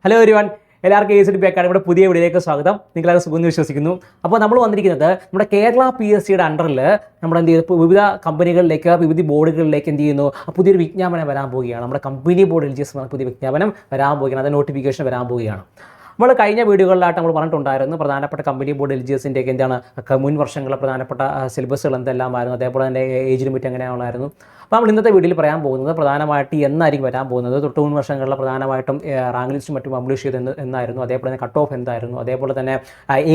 Hello everyone, എല്ലാവർക്കും ACDP അക്കാഡമിയുടെ പുതിയ വീഡിയോയിലേക്ക് സ്വാഗതം. നിങ്ങളെല്ലാവരും സുഖം വിശ്വസിക്കുന്നു. അപ്പോൾ നമ്മൾ വന്നിരിക്കുന്നത് നമ്മുടെ കേരള PSCയുടെ അണ്ടറിൽ നമ്മുടെ എന്ത് ചെയ്യുന്നു, വിവിധ കമ്പനികളിലേക്ക്, വിവിധ ബോർഡുകളിലേക്ക് എന്ത് ചെയ്യുന്നു, പുതിയൊരു വിജ്ഞാപനം വരാൻ പോവുകയാണ്. നമ്മുടെ കമ്പനി ബോർഡ് LGS പുതിയ വിജ്ഞാപനം വരാൻ പോവുകയാണ്, അത് നോട്ടിഫിക്കേഷൻ വരാൻ പോവുകയാണ്. നമ്മൾ കഴിഞ്ഞ വീഡിയോകളിലായിട്ട് നമ്മൾ പറഞ്ഞിട്ടുണ്ടായിരുന്നു പ്രധാനപ്പെട്ട കമ്പനി ബോർഡ് LGSൻ്റെയൊക്കെ എന്താണ് മുൻ വർഷങ്ങളിലെ പ്രധാനപ്പെട്ട സിലബസുകൾ എന്തെല്ലാമായിരുന്നു, അതേപോലെ തന്നെ ഏജ് ലിമിറ്റ് എങ്ങനെയാണായിരുന്നു. അപ്പോൾ നമ്മൾ ഇന്നത്തെ വീഡിയോയിൽ പറയാൻ പോകുന്നത് പ്രധാനമായിട്ട് എന്നായിരിക്കും വരാൻ പോകുന്നത്, തൊട്ട് മുൻ വർഷങ്ങളിലെ പ്രധാനമായിട്ടും റാങ്ക് ലിസ്റ്റും മറ്റും പബ്ലിഷ് ചെയ്ത് എന്നായിരുന്നു, അതേപോലെ തന്നെ കട്ട് ഓഫ് എന്തായിരുന്നു, അതേപോലെ തന്നെ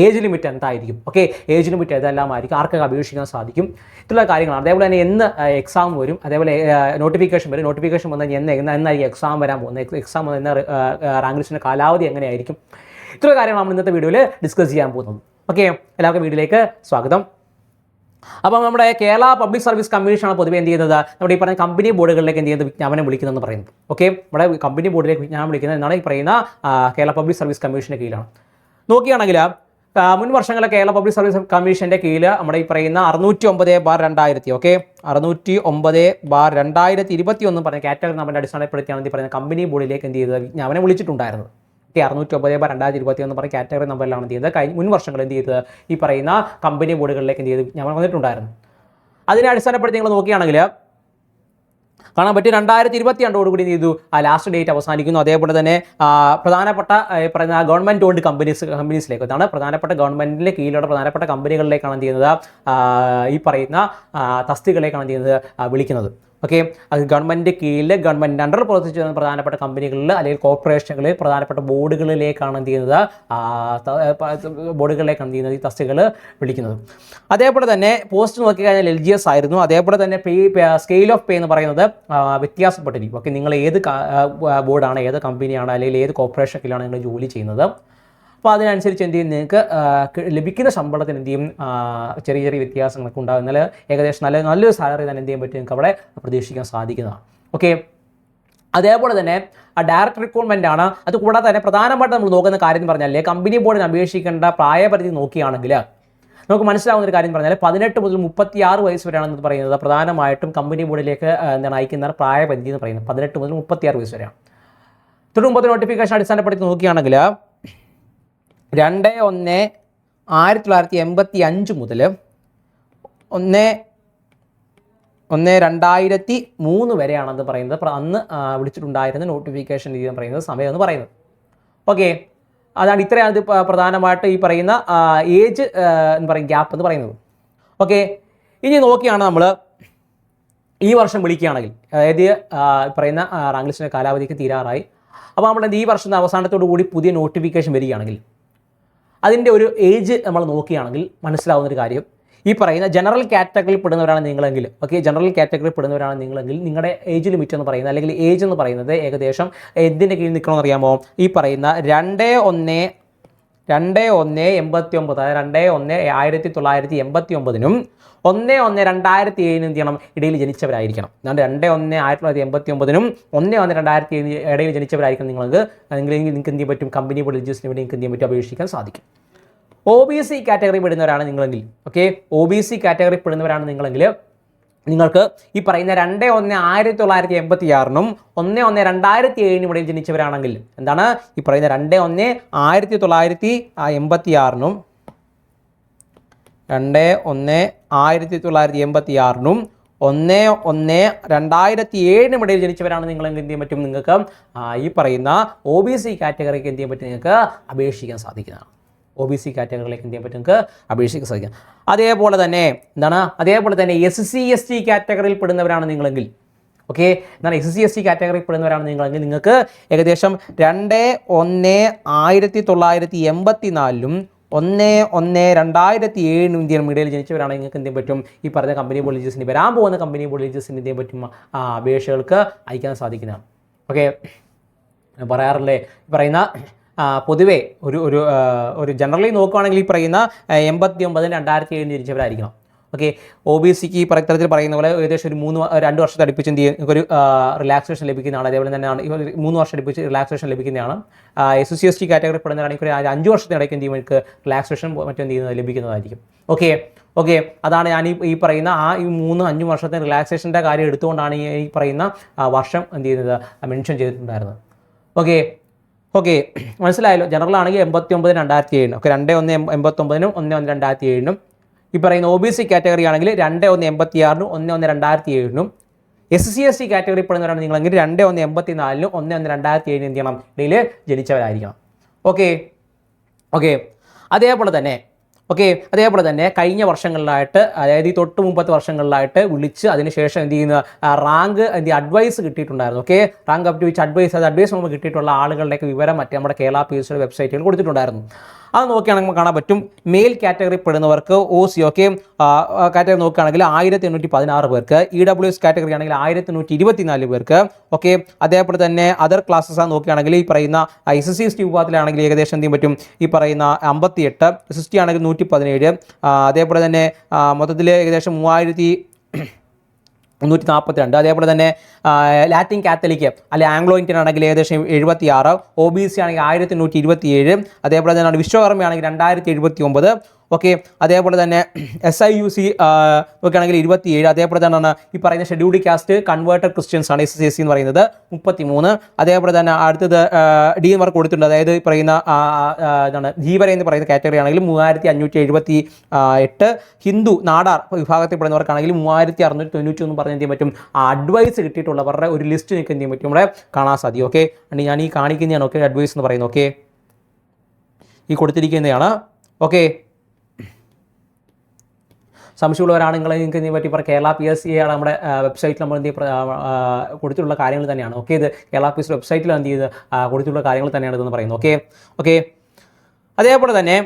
ഏജ് ലിമിറ്റ് എന്തായിരിക്കും, ഓക്കെ ഏജ് ലിമിറ്റ് ഏതെല്ലാമായിരിക്കും, ആർക്കൊക്കെ അപേക്ഷിക്കാൻ സാധിക്കും, ഇതുള്ള കാര്യങ്ങളാണ്. അതേപോലെ തന്നെ എന്ന് എക്സാം വരും, അതേപോലെ നോട്ടിഫിക്കേഷൻ വരും, നോട്ടിഫിക്കേഷൻ വന്നാൽ എന്നായിരിക്കും എക്സാം വരാൻ പോകുന്നത്, എക്സാം വന്ന റാങ്ക് ലിസ്റ്റിൻ്റെ കാലാവധി എങ്ങനെയായിരിക്കും, ഇത്ര കാര്യങ്ങൾ നമ്മൾ ഇന്നത്തെ വീഡിയോയിൽ ഡിസ്കസ് ചെയ്യാൻ പോകുന്നത്. ഓക്കെ, എല്ലാവർക്കും വീഡിയോയിലേക്ക് സ്വാഗതം. അപ്പം നമ്മുടെ കേരള പബ്ലിക് സർവീസ് കമ്മീഷനാണ് പൊതുവെ എന്ത് ചെയ്യുന്നത്, നമ്മുടെ ഈ പറഞ്ഞ കമ്പനി ബോർഡുകളിലേക്ക് എന്ത് ചെയ്യുന്നത് വിജ്ഞാപനം വിളിക്കുന്നതെന്ന് പറയുന്നത്. ഓക്കെ, നമ്മുടെ കമ്പനി ബോർഡിലേക്ക് വിജ്ഞാപനം വിളിക്കുന്നത് എന്നാണ് ഈ പറയുന്ന കേരള പബ്ലിക് സർവീസ് കമ്മീഷൻ്റെ കീഴിലാണ്. നോക്കുകയാണെങ്കിൽ മുൻ വർഷങ്ങളിലെ കേരള പബ്ലിക് സർവീസ് കമ്മീഷൻ്റെ കീഴിൽ നമ്മുടെ ഈ പറയുന്ന 609/2000 ഓക്കെ 609/2021 പറഞ്ഞ കാറ്റഗറി നമ്പറിൻ്റെ അടിസ്ഥാനപ്പെടുത്തിയാണ് ഈ പറയുന്ന കമ്പനി ബോർഡിലേക്ക് എന്ത് ചെയ്തത് വിജ്ഞാപനം വിളിച്ചിട്ടുണ്ടായിരുന്നത്. 609/2021 പറഞ്ഞ കാറ്റഗറി നമ്പറിലാണ് എന്ത് ചെയ്തത് മുൻ വർഷങ്ങൾ എന്ത് ചെയ്തത് ഈ പറയുന്ന കമ്പനി ബോർഡുകളിലേക്ക് എന്ത് ചെയ്ത് വിജ്ഞാപനം വന്നിട്ടുണ്ടായിരുന്നു. അതിനെ അടിസ്ഥാനപ്പെടുത്തി നിങ്ങൾ നോക്കുകയാണെങ്കിൽ കാണാൻ പറ്റും 2022 എന്ത് ചെയ്തു ലാസ്റ്റ് ഡേറ്റ് അവസാനിക്കുന്നു. അതേപോലെ തന്നെ പ്രധാനപ്പെട്ട പറയുന്ന ഗവൺമെൻറ് ഓൺഡ് കമ്പനീസിലേക്ക് അതാണ് പ്രധാനപ്പെട്ട ഗവൺമെൻറ്റിൻ്റെ കീഴിലുള്ള പ്രധാനപ്പെട്ട കമ്പനികളിലേക്കാണ് എന്ത് ചെയ്യുന്നത് ഈ പറയുന്ന തസ്തികകളിലേക്കാണ് എന്ത് ചെയ്യുന്നത് വിളിക്കുന്നത്. ഓക്കെ, അത് ഗവൺമെൻറ് കീഴിൽ ഗവൺമെൻറ് അണ്ടർ പ്രവർത്തിച്ചു വരുന്ന പ്രധാനപ്പെട്ട കമ്പനികളിൽ അല്ലെങ്കിൽ കോർപ്പറേഷനുകളിൽ പ്രധാനപ്പെട്ട ബോർഡുകളിലേക്കാണ് എന്ത് ചെയ്യുന്നത് ബോർഡുകളിലേക്കാണ് എന്ത് ചെയ്യുന്നത് ഈ തസ്തികകൾ വിളിക്കുന്നത്. അതേപോലെ തന്നെ പോസ്റ്റ് നോക്കിക്കഴിഞ്ഞാൽ LGS ആയിരുന്നു. അതേപോലെ തന്നെ സ്കെയിൽ ഓഫ് പേ എന്ന് പറയുന്നത് വ്യത്യാസപ്പെട്ടിരിക്കും. ഓക്കെ, നിങ്ങൾ ഏത് ബോർഡാണ്, ഏത് കമ്പനിയാണ്, അല്ലെങ്കിൽ ഏത് കോർപ്പറേഷൻ കീഴിലാണ് നിങ്ങൾ ജോലി ചെയ്യുന്നത്, അപ്പോൾ അതിനനുസരിച്ച് എന്ത് ചെയ്യും നിങ്ങൾക്ക് ലഭിക്കുന്ന ശമ്പളത്തിന് എന്ത് ചെയ്യും ചെറിയ ചെറിയ വ്യത്യാസങ്ങളൊക്കെ ഉണ്ടാകും. എന്നാൽ ഏകദേശം നല്ലൊരു സാലറി തന്നെ എന്ത് ചെയ്യാൻ പറ്റും നിങ്ങൾക്ക് അവിടെ പ്രതീക്ഷിക്കാൻ സാധിക്കുന്നതാണ്. ഓക്കെ, അതേപോലെ തന്നെ ഡയറക്റ്റ് റിക്രൂട്ട്മെൻ്റ് ആണ്. അത് കൂടാതെ തന്നെ പ്രധാനമായിട്ട് നമ്മൾ നോക്കുന്ന കാര്യം എന്ന് പറഞ്ഞാൽ കമ്പനി ബോർഡിന് അപേക്ഷിക്കേണ്ട പ്രായപരിധി നോക്കുകയാണെങ്കിൽ നമുക്ക് മനസ്സിലാവുന്ന ഒരു കാര്യം പറഞ്ഞാൽ 18 മുതൽ 36 വയസ്സ് വരെയാണെന്ന് പറയുന്നത് പ്രധാനമായിട്ടും കമ്പനി ബോർഡിലേക്ക് എന്താണ് അയക്കുന്ന പ്രായപരിധി എന്ന് പറയുന്നത് 18 മുതൽ 36 വയസ്സ് വരെയാണ്. തൊട്ട് മുമ്പത്തെ നോട്ടിഫിക്കേഷൻ അടിസ്ഥാനപ്പെടുത്തി നോക്കുകയാണെങ്കിൽ 2/1/1985 മുതൽ 1/1/2003 വരെയാണെന്ന് പറയുന്നത് അന്ന് വിളിച്ചിട്ടുണ്ടായിരുന്ന നോട്ടിഫിക്കേഷൻ രീതി എന്ന് പറയുന്നത് സമയം എന്ന് പറയുന്നത്. ഓക്കെ, അതാണ് ഇത്രയാണ് ഇത് പ്രധാനമായിട്ട് ഈ പറയുന്ന ഏജ് എന്ന് പറയും ഗ്യാപ്പ് എന്ന് പറയുന്നത്. ഓക്കെ, ഇനി നോക്കിയാണ് നമ്മൾ ഈ വർഷം വിളിക്കുകയാണെങ്കിൽ അതായത് പറയുന്ന റാങ്ക് ലിസ്റ്റിൻ്റെ കാലാവധിക്ക് തീരാറായി. അപ്പോൾ നമ്മൾ ഈ വർഷത്തെ അവസാനത്തോടു കൂടി പുതിയ നോട്ടിഫിക്കേഷൻ വരികയാണെങ്കിൽ അതിൻ്റെ ഒരു ഏജ് നമ്മൾ നോക്കുകയാണെങ്കിൽ മനസ്സിലാവുന്നൊരു കാര്യം, ഈ പറയുന്ന ജനറൽ കാറ്റഗറിയിൽ പെടുന്നവരാണ് നിങ്ങളെങ്കിൽ, ഓക്കെ ജനറൽ കാറ്റഗറിയിൽ പെടുന്നവരാണ് നിങ്ങളെങ്കിൽ നിങ്ങളുടെ ഏജ് ലിമിറ്റ് എന്ന് പറയുന്നത് അല്ലെങ്കിൽ ഏജ് എന്ന് പറയുന്നത് ഏകദേശം എന്തിൻ്റെ കീഴിൽ നിൽക്കണമെന്ന് അറിയാമോ, ഈ പറയുന്ന 2/1/89 അതായത് 2/1/1989 1/1/2007 എന്ത് ചെയ്യണം ഇടയിൽ ജനിച്ചവരായിരിക്കണം. അതാണ്ട് 2/1/1989 1/1/2007 ഇടയിൽ ജനിച്ചവരായിരിക്കണം നിങ്ങൾക്ക് എന്ത് ചെയ്യാൻ പറ്റും കമ്പനി ബോർഡ് LGSന് വേണ്ടി നിങ്ങൾക്ക് എന്ത് ചെയ്യാൻ പറ്റും അപേക്ഷിക്കാൻ സാധിക്കും. OBC കാറ്റഗറി പെടുന്നവരാണ് നിങ്ങളെങ്കിൽ, ഓക്കെ OBC കാറ്റഗറി പെടുന്നവരാണ് നിങ്ങളെങ്കിൽ നിങ്ങൾക്ക് ഈ പറയുന്ന 2/1/1986 1/1/2007 ഇടയിൽ ജനിച്ചവരാണെങ്കിൽ എന്താണ് ഈ പറയുന്ന 2/1/1986 2/1/1986 1/1/2007 ഇടയിൽ ജനിച്ചവരാണ് നിങ്ങളെങ്കിൽ എന്ത് ചെയ്യാൻ പറ്റും നിങ്ങൾക്ക് ഈ പറയുന്ന OBC കാറ്റഗറിക്ക് എന്ത് ചെയ്യാൻ പറ്റും നിങ്ങൾക്ക് അപേക്ഷിക്കാൻ സാധിക്കുന്നതാണ്. OBC കാറ്റഗറിയിലേക്ക് എന്ത് ചെയ്യാൻ പറ്റും നിങ്ങൾക്ക് അപേക്ഷിക്കാൻ സാധിക്കും. അതേപോലെ തന്നെ SC/ST കാറ്റഗറിയിൽ പെടുന്നവരാണ് നിങ്ങളെങ്കിൽ, ഓക്കെ എന്താണ് SC/ST കാറ്റഗറിയിൽ പെടുന്നവരാണ് നിങ്ങളെങ്കിൽ നിങ്ങൾക്ക് ഏകദേശം 2/1/1984 1/1/2007 ഇടയിൽ ജനിച്ചവരാണെങ്കിൽ നിങ്ങൾക്ക് എന്ത് ചെയ്യാൻ പറ്റും ഈ പറഞ്ഞ കമ്പനി ബോർഡ് LGSന് വരാൻ പോകുന്ന കമ്പനി ബോർഡ് LGSന് എന്ത് ചെയ്യാൻ പറ്റും അപേക്ഷകൾക്ക് അയക്കാൻ സാധിക്കുന്നതാണ്. ഓക്കെ, പറയാറില്ലേ ഈ പറയുന്ന പൊതുവേ ഒരു ജനറലി നോക്കുകയാണെങ്കിൽ ഈ പറയുന്ന 89/2007 ജനിച്ചവരായിരിക്കണം. ഓക്കെ, OBCക്ക് ഈ ഇത്തരത്തിൽ പറയുന്ന പോലെ ഏകദേശം ഒരു 2 വർഷത്തെ അടുപ്പിച്ച് എന്ത് ചെയ്യും ഒരു റിലാക്സേഷൻ ലഭിക്കുന്നതാണ്. അതേപോലെ തന്നെയാണ് 3 വർഷം അടുപ്പിച്ച് റിലാക്സേഷൻ ലഭിക്കുന്നതാണ്. SC/ST കാറ്റഗറി പെടുന്നതാണെങ്കിൽ 5 വർഷത്തിനിടയ്ക്ക് എന്ത് ചെയ്യും നിങ്ങൾക്ക് റിലാക്സേഷൻ മറ്റെന്ത് ചെയ്യുന്നത് ലഭിക്കുന്നതായിരിക്കും. ഓക്കെ അതാണ് ഞാൻ ഈ പറയുന്ന ഈ 3-5 വർഷത്തെ റിലാക്സേഷൻ്റെ കാര്യം എടുത്തുകൊണ്ടാണ് ഈ പറയുന്ന വർഷം എന്ത് ചെയ്യുന്നത് മെൻഷൻ ചെയ്തിട്ടുണ്ടായിരുന്നത്. ഓക്കെ ഓക്കെ, മനസ്സിലായല്ലോ. ജനറൽ ആണെങ്കിൽ 89 2007 ഓക്കെ, 2/1/89 1/1/2007. ഈ പറയുന്ന OBC കാറ്റഗറി ആണെങ്കിൽ 2/1/86 1/1/2007. SC/ST കാറ്റഗറി പെടുന്നവരാണ് നിങ്ങളെങ്കിൽ 2/1/84 1/1/2007 എന്ത് ചെയ്യണം, ഇടയിൽ ജനിച്ചവരായിരിക്കണം. ഓക്കെ ഓക്കെ അതേപോലെ തന്നെ കഴിഞ്ഞ വർഷങ്ങളിലായിട്ട്, അതായത് ഈ തൊട്ട് മുമ്പത്തെ വർഷങ്ങളിലായിട്ട് വിളിച്ച് അതിനുശേഷം എന്ത് ചെയ്യുന്ന റാങ്ക് അഡ്വൈസ് കിട്ടിയിട്ടുണ്ടായിരുന്നു. Okay, rank up to which advise നമുക്ക് കിട്ടിയിട്ടുള്ള ആളുകളുടെയൊക്കെ വിവരം മറ്റേ നമ്മുടെ കേരള PSCയുടെ വെബ്സൈറ്റിൽ കൊടുത്തിട്ടുണ്ടായിരുന്നു. അത് നോക്കുകയാണെങ്കിൽ നമുക്ക് കാണാൻ പറ്റും. മെയിൽ കാറ്റഗറി പെടുന്നവർക്ക് OC ഓക്കെ കാറ്റഗറി നോക്കുകയാണെങ്കിൽ 1816 പേർക്ക്, EWS കാറ്റഗറി ആണെങ്കിൽ 1124 പേർക്ക്. ഓക്കെ, അതേപോലെ തന്നെ അതർ ക്ലാസ്സസ് ആണ് നോക്കുകയാണെങ്കിൽ ഈ പറയുന്ന SC/ST വിഭാഗത്തിലാണെങ്കിൽ ഏകദേശം എന്ത് ചെയ്യാൻ പറ്റും, ഈ പറയുന്ന 58, SST ആണെങ്കിൽ 117, അതേപോലെ തന്നെ മൊത്തത്തിൽ ഏകദേശം 3342. അതേപോലെ തന്നെ ലാറ്റിൻ കാത്തലിക്ക് അല്ലെ ആംഗ്ലോ ഇന്ത്യൻ ആണെങ്കിൽ ഏകദേശം 76, OBC ആണെങ്കിൽ 1127, അതേപോലെ തന്നെ വിശ്വകർമ്മയാണെങ്കിൽ 2079. ഓക്കെ, അതേപോലെ തന്നെ SIUC നോക്കുകയാണെങ്കിൽ 27, അതേപോലെ തന്നെ ഈ പറയുന്ന ഷെഡ്യൂൾഡ് കാസ്റ്റ് കൺവേർട്ടഡ് ക്രിസ്ത്യൻസ് ആണ് SCSC എന്ന് പറയുന്നത് 33. അതേപോലെ തന്നെ അടുത്തത് ഡി മാർക്ക് കൊടുത്തിട്ടുണ്ട്, അതായത് ഈ പറയുന്ന ജീവര എന്ന് പറയുന്ന കാറ്റഗറി ആണെങ്കിൽ 3578. ഹിന്ദു നാടാർ വിഭാഗത്തിൽ പെടുന്നവർക്കാണെങ്കിൽ 3691 പറഞ്ഞ് എന്ത് ചെയ്യാൻ പറ്റും, അഡ്വൈസ് കിട്ടിയിട്ടുള്ളവരുടെ ഒരു ലിസ്റ്റ് നിങ്ങൾക്ക് എന്ത് ചെയ്യാൻ പറ്റും ഇവിടെ കാണാൻ സാധിക്കും. ഓക്കെ, ഞാൻ ഈ കാണിക്കുന്നതാണ്. ഓക്കെ, അഡ്വൈസ് എന്ന് പറയുന്നത് ഓക്കെ ഈ കൊടുത്തിരിക്കുന്നതാണ്. ഓക്കെ, സംശയമുള്ളവരാണ് നിങ്ങൾക്ക് ഇതിനെ പറ്റി കേരള PSC നമ്മുടെ വെബ്സൈറ്റിൽ നമ്മൾ എന്ത് കൊടുത്തിട്ടുള്ള കാര്യങ്ങൾ തന്നെയാണ്. ഓക്കെ, ഇത് കേരള PSC വെബ്സൈറ്റിൽ എന്ത് ചെയ്ത് കൊടുത്തിട്ടുള്ള കാര്യങ്ങൾ തന്നെയാണ് ഇതെന്ന് പറയുന്നത്. ഓക്കെ അതേപോലെ തന്നെ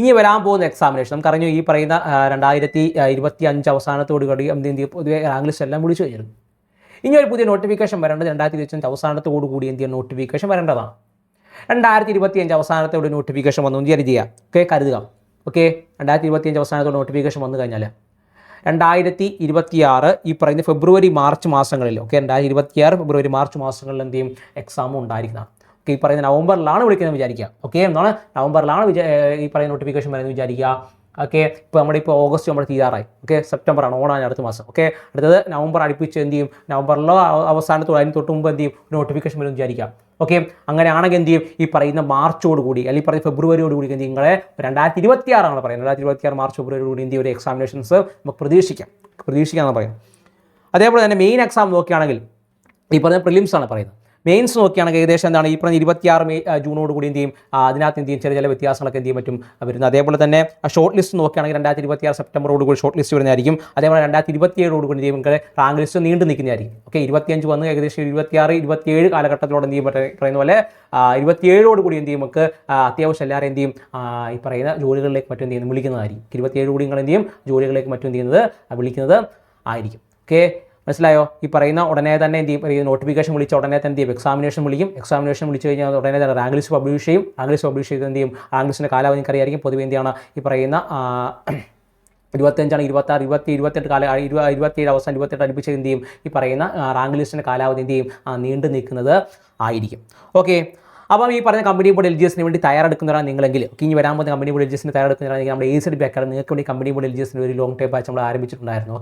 ഇനി വരാൻ പോകുന്ന എക്സാമിനേഷൻ നമുക്കറിഞ്ഞു. ഈ പറയുന്ന 2025 അവസാനത്തോടു കൂടി പൊതുവെ റാങ്ക് ലിസ്റ്റ് എല്ലാം വിളിച്ചു കഴിഞ്ഞിരുന്നു. ഇനി ഒരു പുതിയ നോട്ടിഫിക്കേഷൻ വരേണ്ടത് 2025 അവസാനത്തോടു കൂടി എന്ത് ചെയ്യുക, നോട്ടിഫിക്കേഷൻ വരേണ്ടതാണ്. 2025 അവസാനത്തോടെ നോട്ടിഫിക്കേഷൻ വന്നു എന്ന് കരുതുക. കരുതുക. ഓക്കെ, 2025 അവസാനത്തോടെ നോട്ടിഫിക്കേഷൻ വന്നു കഴിഞ്ഞാൽ 2026 ഈ പറയുന്ന ഫെബ്രുവരി മാർച്ച് മാസങ്ങളിൽ, ഓക്കെ 2026 ഫെബ്രുവരി മാർച്ച് മാസങ്ങളിൽ എന്ത് ചെയ്യും, എക്സാമും ഉണ്ടായിരിക്കുന്നതാണ്. ഓക്കെ, ഈ പറയുന്ന നവംബറിലാണ് വിളിക്കുന്നത് വിചാരിക്കുക. ഓക്കെ, എന്താണ് നവംബറിലാണ് ഈ പറയുന്ന നോട്ടിഫിക്കേഷൻ വരുന്നത് വിചാരിക്കുക. ഓക്കെ, ഇപ്പോൾ ഓഗസ്റ്റ് നമ്മൾ തീരാറായി. ഓക്കെ, സെപ്റ്റംബറാണ്, ഓണാണ് അടുത്ത മാസം. ഓക്കെ, അടുത്തത് നവംബർ അടുപ്പിച്ച് എന്ത് ചെയ്യും, നവംബറിലോ അവസാനത്തോടെ അതിന് തൊട്ട് മുമ്പ് എന്ത് ചെയ്യും, നോട്ടിഫിക്കേഷൻ വരും വിചാരിക്കാം. ഓക്കെ, അങ്ങനെയാണെങ്കിൽ എന്ത് ചെയ്യും, ഈ പറയുന്ന മാർച്ചോട് കൂടി അല്ലെങ്കിൽ പറയുന്ന ഫെബ്രുവരിയോട് കൂടി എന്ത് ചെയ്യും, നിങ്ങളെ 2026 പറയുന്നത് 2026 മാർച്ച് ഫെബ്രുവരി കൂടി എന്ത് ചെയ്യും, ഒരു എക്സാമിനേഷൻസ് നമുക്ക് പ്രതീക്ഷിക്കാമെന്ന് പറയുന്നത്. അതേപോലെ തന്നെ മെയിൻ എക്സാം നോക്കുകയാണെങ്കിൽ ഈ പറഞ്ഞ പ്രിലിംസ് ആണ് പറയുന്നത്. മെയിൻസ് നോക്കുകയാണെങ്കിൽ ഏകദേശം എന്താണ് ഈ പറഞ്ഞ 26 ജൂണോട് കൂടി എന്ത് ചെയ്യും, അതിനകത്ത് എന്ത് ചെയ്യും, ചില വ്യത്യാസങ്ങളൊക്കെ എന്ത് ചെയ്യാൻ പറ്റും വരുന്നത്. അതേപോലെ തന്നെ ഷോർട്ട് ലിസ്റ്റ് നോക്കുകയാണെങ്കിൽ 2026 സെപ്റ്റംബറോട് കൂടി ഷോർട്ട് ലിസ്റ്റ് വരുന്നതായിരിക്കും. അതേപോലെ 2027 കൂടി എന്ത് ചെയ്യും, റാങ്ക് ലിസ്റ്റ് നീണ്ടു നിൽക്കുന്നതായിരിക്കും. ഓക്കെ, 25 വന്ന് ഏകദേശം 26 27 കാലഘട്ടത്തിലൂടെ എന്ത് ചെയ്യും, പറയുന്ന പോലെ 27 കൂടി എന്ത് ചെയ്യും, നമുക്ക് അത്യാവശ്യം എല്ലാവരും എന്ത് ചെയ്യും, ഈ പറയുന്ന ജോലികളിലേക്ക് മറ്റും എന്ത് ചെയ്യുന്നത് വിളിക്കുന്നതായിരിക്കും. 27 കൂടി നിങ്ങൾ എന്ത് ചെയ്യും, ജോലികളിലേക്ക് മറ്റും എന്ത് ചെയ്യുന്നത് വിളിക്കുന്നത് ആയിരിക്കും. ഓക്കെ, മനസ്സിലായോ? ഈ പറയുന്ന ഉടനെ തന്നെ എന്ത് ചെയ്യും, നോട്ടിഫിക്കേഷൻ വിളിച്ച ഉടനെ തന്നെ എന്ത് ചെയ്യും, എക്സാമിനേഷൻ വിളിച്ചു കഴിഞ്ഞാൽ ഉടനെ തന്നെ റാങ്ക് ലിസ്റ്റ് പബ്ലിഷ് ചെയ്യും. റാങ്ക് ലിസ്റ്റ് പബ്ലിഷ് ചെയ്ത് എന്ത് ചെയ്യും, റാങ്ക് ലിസ്റ്റിൻ്റെ കാലാവധി അറിയായിരിക്കും. പൊതുവെ എന്താണ് ഈ പറയുന്ന 25 26 27 27 അവസാനം 28 അടുപ്പിച്ച് എന്ത് ചെയ്യും, ഈ പറയുന്ന റാങ്ക് ലിസ്റ്റിൻ്റെ കാലാവധി എന്ത് ചെയ്യും, നീണ്ടു നിൽക്കുന്നത് ആയിരിക്കും. ഓക്കെ, അപ്പം ഈ പറഞ്ഞ കമ്പനി ബോർഡ് LGSന് വേണ്ടി തയ്യാറെടുക്കുന്നവരാണ് നിങ്ങളെങ്കിൽ, ഇനി വരാൻ പോകുന്ന കമ്പനി ബോർഡ് LGSന് തയ്യാറെടുക്കുന്നവരാണെങ്കിൽ നമ്മുടെ ACD അക്കാദമി നിങ്ങൾക്ക് വേണ്ടി കമ്പനി ബോർഡ് LGSന് ഒരു ലോങ് ടൈം ബാച്ച് നമ്മൾ ആരംഭിച്ചിട്ടുണ്ടായിരുന്നു.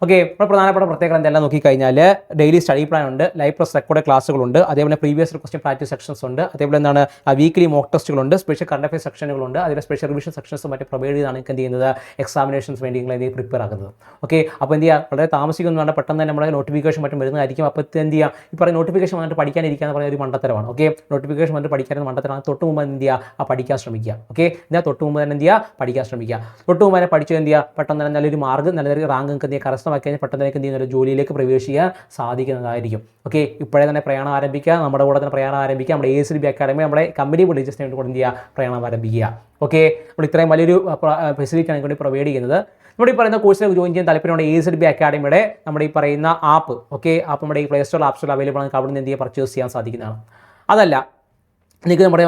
ഓക്കെ, ഇപ്പോൾ പ്രധാനപ്പെട്ട പ്രത്യേകത എന്തെല്ലാം നോക്കിക്കഴിഞ്ഞാൽ ഡെയിലി സ്റ്റഡി പ്ലാൻ ഉണ്ട്, ലൈവ് പ്ലസ് റെക്കോർഡ് ക്ലാസ്സുകളുണ്ട്, അതേപോലെ പ്രീവിയസ് ക്വസ്റ്റ്യൻ പ്രാക്ടീസ് സെക്ഷൻസ് ഉണ്ട്, അതേപോലെ എന്താണ് വീക്ക്ലി മോക്ക് ടെസ്റ്റുകളുണ്ട്, സ്പെഷ്യൽ കറണ്ട് അഫയർ സെക്ഷനുകളുണ്ട്, അതിലെ സ്പെഷ്യൽ റിവിഷൻ സെക്ഷൻസും മറ്റും പ്രൊവൈഡ് ചെയ്താണ് നിങ്ങൾക്ക് എന്ത് ചെയ്യുന്നത്, എക്സാമിനേഷൻസ് വേണ്ടി നിങ്ങൾ എന്ത് പ്രിപ്പയർ ആക്കുന്നത്. ഓക്കെ, അപ്പോൾ എന്ത് ചെയ്യുക, വളരെ താമസിക്കൊന്നും വേണ്ട, പെട്ടെന്ന് തന്നെ നമ്മുടെ നോട്ടിഫിക്കേഷൻ മറ്റും വരുന്നതായിരിക്കും. അപ്പോൾ എന്ത് ചെയ്യുക, ഈ പറയുന്ന നോട്ടിഫിക്കേഷൻ വന്നിട്ട് പഠിക്കാനിരിക്കുക എന്ന് പറയുന്ന ഒരു മണ്ടത്തരമാണ്. ഓക്കെ, നോട്ടിഫിക്കേഷൻ വന്നിട്ട് പഠിക്കാനെന്ന് മണ്ടത്തരമാണ്. തൊട്ട് മുമ്പ് എന്ത് ചെയ്യുക, പഠിക്കാൻ ശ്രമിക്കുക. ഓക്കെ, എന്നാൽ തൊട്ട് മുമ്പ് തന്നെ എന്ത് ചെയ്യുക, പഠിക്കാൻ ശ്രമിക്കുക. തൊട്ട് മുമ്പ് തന്നെ പഠിച്ച് എന്ത് ചെയ്യുക, പെട്ടെന്ന് തന്നെ നല്ലൊരു മാർക്ക് നല്ലൊരു റാങ്ക് നിങ്ങൾക്ക് എന്ത് ചെയ്യുക, കരസ്ഥമാക്കി കഴിഞ്ഞാൽ പെട്ടെന്ന് തന്നെ ഒരു ജോലിയിലേക്ക് പ്രവേശിക്കാൻ സാധിക്കുന്നതായിരിക്കും. ഓക്കെ, ഇപ്പോഴേ തന്നെ പ്രയാണം ആരംഭിക്കുക, നമ്മുടെ കൂടെ തന്നെ പ്രയാണം ആരംഭിക്കുക. നമ്മുടെ ACD അക്കാദമി നമ്മുടെ കമ്പനി ബോർഡ് LGSന് വേണ്ടി കൂടെ എന്ത് ചെയ്യുക, പ്രയാണം ആരംഭിക്കുക. ഓക്കെ, നമ്മൾ ഇത്രയും വലിയൊരു ഫെസിലിറ്റിയാണ് വേണ്ടി പ്രൊവൈഡ് ചെയ്യുന്നത്. നമ്മുടെ ഈ പറയുന്ന കോഴ്സിലേക്ക് ജോയിൻ ചെയ്യാൻ താല്പര്യമുണ്ട് ACD അക്കാദമിയുടെ നമ്മുടെ ഈ പറയുന്ന ആപ്പ്, ഓക്കെ ആപ്പ് നമ്മുടെ ഈ play store app store available ആണ്. അവിടെ നിന്ന് എന്ത് ചെയ്യുക, പർച്ചേസ് ചെയ്യാൻ സാധിക്കുന്നതാണ്. അതല്ല നിങ്ങൾക്ക് നമ്മുടെ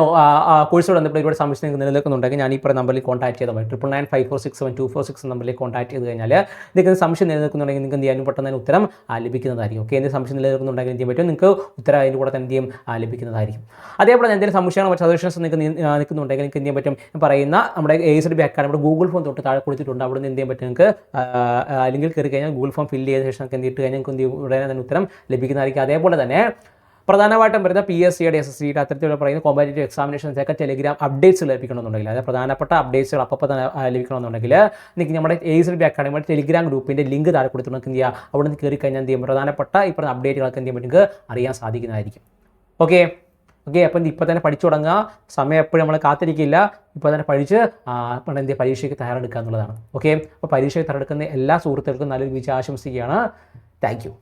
കോഴ്സോട് ബന്ധപ്പെട്ട് ഒരുപാട് സംശയം നിങ്ങൾക്ക് നിലനിൽക്കുന്നുണ്ടെങ്കിൽ ഞാൻ ഈ പറയുന്ന നമ്പറിൽ കോൺടാക്ട് ചെയ്താൽ മതി. 9995467246 നമ്പറിൽ കോൺടാക്ട് ചെയ്ത് കഴിഞ്ഞാൽ നിങ്ങൾക്ക് സംശയം നിലനിൽക്കുന്നുണ്ടെങ്കിൽ നിങ്ങൾക്ക് എന്ത് ചെയ്യാനും പെട്ടെന്ന് തന്നെ ഉത്തരം ലഭിക്കുന്നതായിരിക്കും. ഓക്കെ, എന്തെങ്കിലും സംശയം നിലനിൽക്കുന്നുണ്ടെങ്കിൽ എന്ത് ചെയ്യാൻ പറ്റും, നിങ്ങൾക്ക് ഉത്തരം അതിൻ്റെ കൂടെ തന്നെ എന്ത് ചെയ്യും ലഭിക്കുന്നതായിരിക്കും. അതേപോലെ എന്തെങ്കിലും സംശയങ്ങളോ മറ്റു സജഷൻസ് നിങ്ങൾക്ക് നിൽക്കുന്നുണ്ടെങ്കിൽ നിങ്ങൾക്ക് എന്ത് ചെയ്യാൻ പറ്റും, പറയുന്ന നമ്മുടെ ACD അക്കാദമിയുടെ ഗൂഗിൾ ഫോം തൊട്ട് താഴെ കൊടുത്തിട്ടുണ്ട്. അവിടെ നിന്ന് എന്ത് ചെയ്യാൻ പറ്റും, നിങ്ങൾക്ക് അല്ലെങ്കിൽ കയറി കഴിഞ്ഞാൽ ഗൂഗിൾ ഫോം ഫില്ല് ചെയ്ത ശേഷം നിങ്ങൾക്ക് എന്ത് ഇട്ട് കഴിഞ്ഞാൽ നിങ്ങൾക്ക് എന്ത് ചെയ്യും, ഉടനെ തന്നെ ഉത്തരം ലഭിക്കുന്നതായിരിക്കും. അതേപോലെ തന്നെ പ്രധാനമായിട്ടും വരുന്ന PSCയുടെ SSCയുടെ അത്തരത്തിലുള്ള പറയുന്ന കോമ്പറ്റേറ്റീവ് എക്സാമിനേഷൻസൊക്കെ ടെലിഗ്രാം അപ്ഡേറ്റ്സ് ലഭിക്കണമെന്നുണ്ടെങ്കിൽ അതായത് പ്രധാനപ്പെട്ട അപ്ഡേറ്റ്സുകൾ അപ്പോൾ തന്നെ ലഭിക്കണമെന്നുണ്ടെങ്കിൽ നിങ്ങൾക്ക് നമ്മുടെ ASLB അക്കാഡമിയുടെ ടെലിഗ്രാം ഗ്രൂപ്പിൻ്റെ ലിങ്ക് താഴെ കൊടുത്തിട്ടുണ്ടെങ്കിൽ എന്ത് ചെയ്യുക, അവിടെ നിന്ന് കയറി കഴിഞ്ഞാൽ എന്ത് ചെയ്യും, പ്രധാനപ്പെട്ട ഈ പറഞ്ഞ അപ്ഡേറ്റുകളൊക്കെ എന്ത് ചെയ്യാൻ നിങ്ങൾക്ക് അറിയാൻ സാധിക്കുന്നതായിരിക്കും. ഓക്കെ, അപ്പം ഇപ്പോൾ തന്നെ പഠിച്ചു തുടങ്ങുക. സമയം എപ്പോഴും നമ്മൾ കാത്തിരിക്കില്ല. ഇപ്പോൾ തന്നെ പഠിച്ച് എന്ത് ചെയ്യുക, പരീക്ഷയ്ക്ക് തയ്യാറെടുക്കുക എന്നുള്ളതാണ്. ഓക്കെ, അപ്പോൾ പരീക്ഷയ്ക്ക് തയ്യാറെടുക്കുന്ന എല്ലാ സുഹൃത്തുക്കൾക്കും നല്ലൊരു വിജയം ആശംസിക്കുകയാണ്. Thank you.